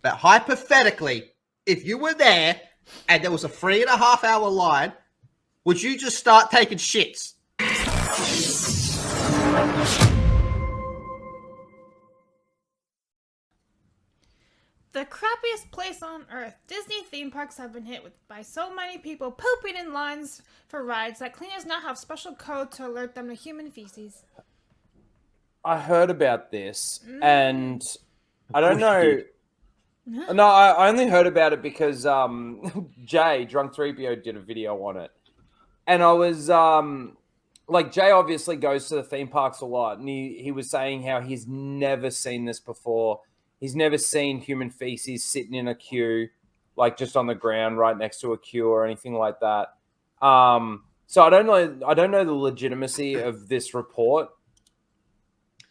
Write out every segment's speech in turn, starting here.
But hypothetically, if you were there and there was a 3.5 hour line, would you just start taking shits? The crappiest place on earth. Disney theme parks have been hit by so many people pooping in lines for rides that cleaners now have special code to alert them to human feces. I heard about this, and I don't know. No. No, I only heard about it because Jay, Drunk 3PO, did a video on it. And I was like, Jay obviously goes to the theme parks a lot, and he was saying how he's never seen this before. He's never seen human feces sitting in a queue, like just on the ground right next to a queue or anything like that. So I don't know the legitimacy of this report.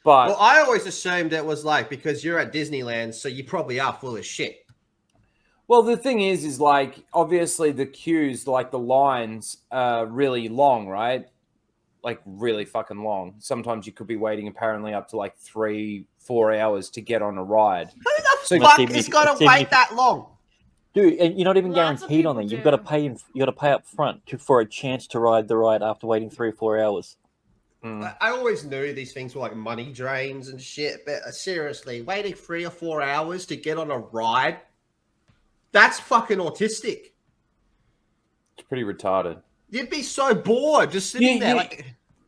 But well, I always assumed it was like because you're at Disneyland, so you probably are full of shit. Well, the thing is like obviously the queues, like the lines, are really long, right? Like really fucking long. Sometimes you could be waiting apparently up to like 3-4 hours to get on a ride. Who the fuck is gonna wait that long? Dude, and you're not even Lots of guaranteed on people it. You've do. got to pay. You got to pay up front for a chance to ride the ride after waiting 3 or 4 hours. I always knew these things were like money drains and shit, but seriously, waiting 3 or 4 hours to get on a ride, that's fucking autistic. It's pretty retarded. You'd be so bored just sitting there. Like,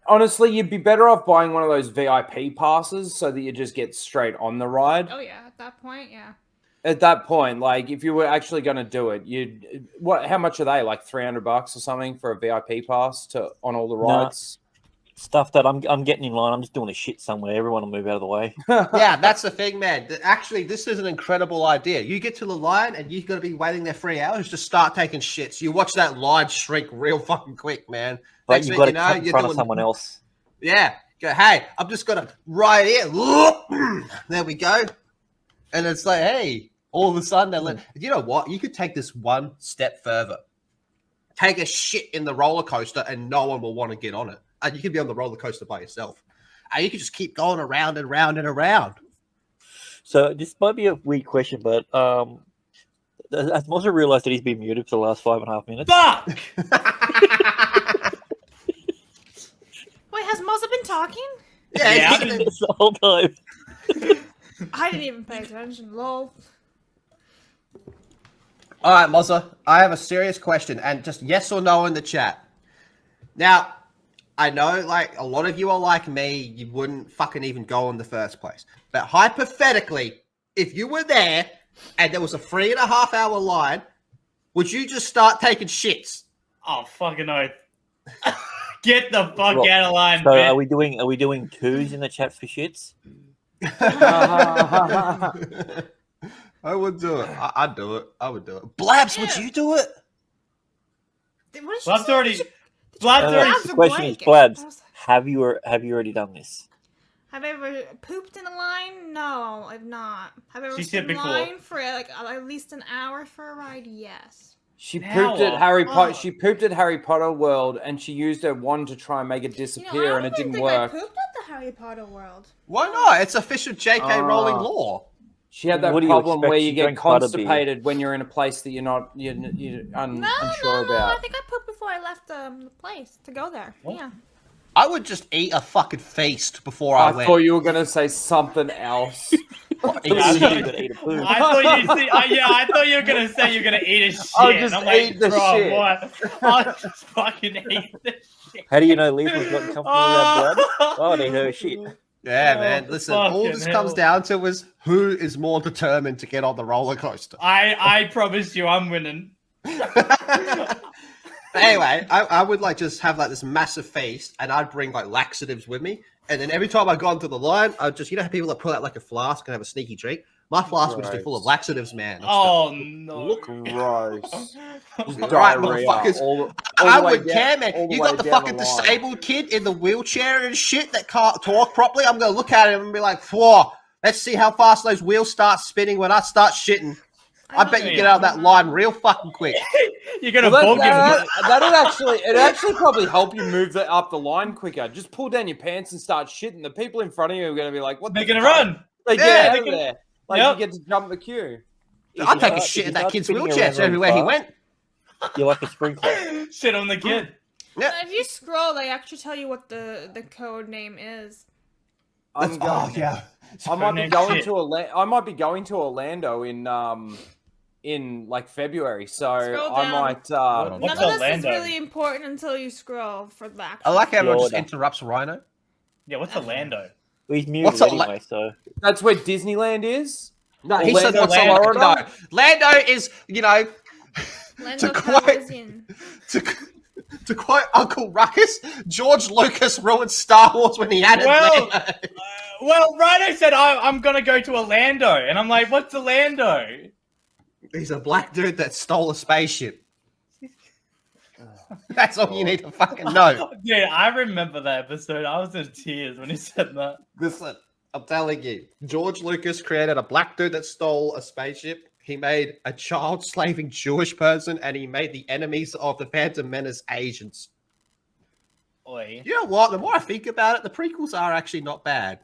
honestly, you'd be better off buying one of those VIP passes so that you just get straight on the ride. Oh yeah, at that point, yeah. At that point, like if you were actually going to do it, how much are they? Like $300 or something for a VIP pass on all the rides? Stuff that I'm getting in line. I'm just doing a shit somewhere. Everyone will move out of the way. yeah, that's the thing, man. Actually, this is an incredible idea. You get to the line and you've got to be waiting there 3 hours. Just start taking shits. You watch that line shrink real fucking quick, man. But you've got to cut in front of someone else. Yeah. Go, hey, I'm just gonna right here. There we go. And it's like, hey, all of a sudden you know what? You could take this one step further. Take a shit in the roller coaster and no one will want to get on it. And you can be on the roller coaster by yourself. And you can just keep going around and round and around. So this might be a weird question, but has Mozza realised that he's been muted for the last 5.5 minutes? Fuck! Wait, has Mozza been talking? Yeah. The whole time. I didn't even pay attention. Lol. All right, Mozza, I have a serious question, and just yes or no in the chat. Now, I know, like, a lot of you are like me. You wouldn't fucking even go in the first place. But hypothetically, if you were there and there was a 3.5 hour line, would you just start taking shits? Oh, fucking oath. Get the fuck Well, out of line, So bitch. are we doing twos in the chat for shits? I would do it. I'd do it. I would do it. Blabs, would you do it? What did she Blab's say? already. Did you- Blab's already. Blabs The are question blank. is, Blabs, I was- have you already done this? Have I ever pooped in a line? No, I've not. Have I ever She stood said in before. line for like at least an hour for a ride? Yes. She An pooped at hour? Harry Potter. Oh. She pooped at Harry Potter World, and she used her wand to try and make it You know, disappear, I and don't it even didn't think work. I pooped at the Harry Potter world. Why not? It's official JK Rowling law. She had that What do you problem expect? where She you get drank butterbeer. constipated when you're in a place that you're No, unsure no. about. I think I pooped before I left the place to go there. What? Yeah. I would just eat a fucking feast before I I went. thought you were gonna say something else. You could eat a poo. I thought you were gonna say you're gonna eat a shit. I'll just I'm like, eat the bro, shit." what? I'll just fucking eat the shit. How do you know Lisa's gotten comfortable around blood? Oh, they know shit. Yeah, Oh, man. Listen, all fucking this hell. comes down to is who is more determined to get on the roller coaster. I promise you, I'm winning. Anyway, I would like just have like this massive feast, and I'd bring like laxatives with me, and then every time I got into the line, I'd just, you know how people that pull out like a flask and have a sneaky drink? My flask would just be full of laxatives, man. I'd just go, Oh no! Look, Gross. Right, motherfuckers. I wouldn't care, man. all the You way got the down fucking the line. disabled kid in the wheelchair and shit that can't talk properly. I'm gonna look at him and be like, "Whoa, let's see how fast those wheels start spinning when I start shitting." I bet you get out of that line real fucking quick. You're gonna Well, bog him. it'd actually probably help you move up the line quicker. Just pull down your pants and start shitting. The people in front of you are gonna be like, "What?" They're the gonna fuck?" run. They Yeah, get out they of can- there. Like Yep. you get to jump the queue. I'd take a shit in that kid's wheelchair everywhere he went. You're like a sprinkler. Shit on the kid. Yeah. If you scroll, they actually tell you what the code name is. I'm going, yeah. I might be Shit. going to I might be going to Orlando in like February, so Scroll I down. might. What's None of this Orlando? is really important until you scroll for the I actual. like how everyone just Florida. interrupts Rhino. Yeah, what's Orlando? He's muted What's up, anyway, so That's where Disneyland is. No, he said Orlando, what's Florida. Lando. Lando is, you know, Lando to quote- Calrissian. to quote Uncle Ruckus, George Lucas ruined Star Wars when he added Well- Lando. Well, Rhino said I'm gonna go to Orlando, and I'm like, what's Orlando? He's a black dude that stole a spaceship. That's all you need to fucking know. Dude, I remember that episode. I was in tears when he said that. Listen, I'm telling you, George Lucas created a black dude that stole a spaceship. He made a child slaving Jewish person, and he made the enemies of the Phantom Menace Asians. Oi. You know what? The more I think about it, the prequels are actually not bad.